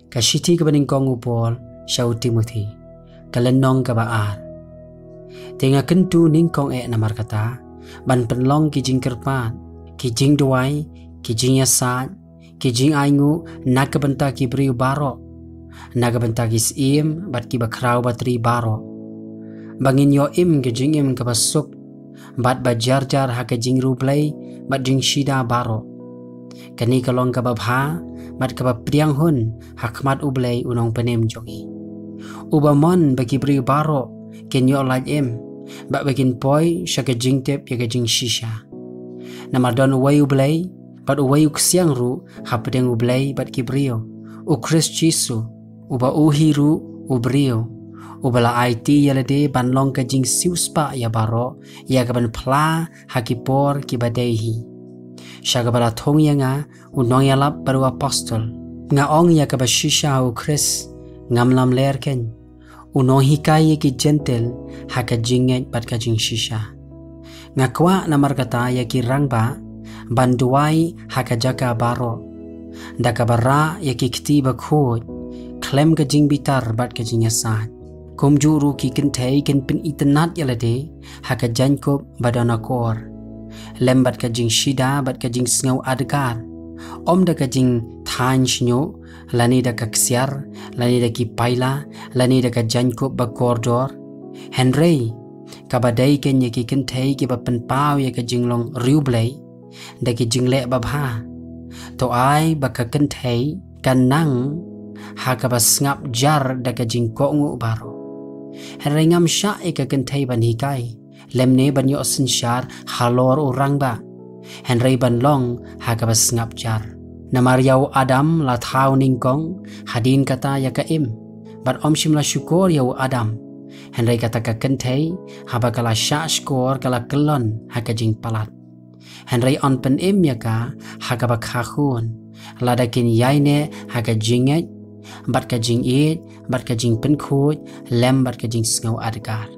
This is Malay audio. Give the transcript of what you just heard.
Kashiti ka baning kong upol siya Timothy. Kalenong ka baar. Tinga kentu ning kong namar kata. Ban penlong kijing kerpat. Kijing duway. Kijing yasad. Kijing aingu. Nakabenta ki beriu baro. Nakabenta ki sim. Bat ki bakraw batri baro. Bangin yo kijing kabasuk. Bat bajar-jar ha kijing rublay. Bat jing shida baro. Kani kalong kababha. Bat kabapriang hun. Hakmat ublay unong penem jongi. Ubamon bagi beriu baro. Kenyo laj Bat bagin poi siya kijing tip ya kijing shisha. Namadon uway ublay. Bat uway uksiang ru. Hapadeng ublay bat kibrio. Ukris Jisu. Uba uhiru ubrio. Ubala IT yalade banlong kijing siuspa ya baro. Ya kaban pla hakipor kibadehi. Siya kabala thong ya nga. Unong yalap baru apostol. Nga ong ya kabashisha ukris. Ngamlam lerken. Unong hikay ki gentle haka jinget bat kajing shisha. Nga kwa namar kata ya ki rangba banduai haka jaka baro. Daka bara ya ki ktiba khod klem kajing bitar bat kajing yasad. Kum juru ki kentay ken pin itanat yalade haka jankop badana kor. Lem bat kajing shida bat kajing sengaw adgar. Om da kajing than shnyo. Lani da kaksiar, lani da ki paila, lani da ka janko ba kordor. Henry, kabadai ken ya ki kentay ki ba penpaw ya ka jinglong riublay, da ki jingle babha. To ay ba ka kentay kanang ha ka ba ngap jar da ka jingko ngu baro. Henry ngam sya ka kentay ban hikay, lemne ban yo sinsyar halor urang ba. Henry ban long ha ka ba ngap jar. Namariyaw Adam la thaw ningkong hadin kata ya ka bat om shimla syukur yaw Adam Henry kata ka kentay haba kala sya skor kala kelon haka jing palat Henry on pen ya ka haka ba khakun ladakin yaine haka jinget bat ka jing it bat ka jing pen khut lem bat ka jing sngaw adgar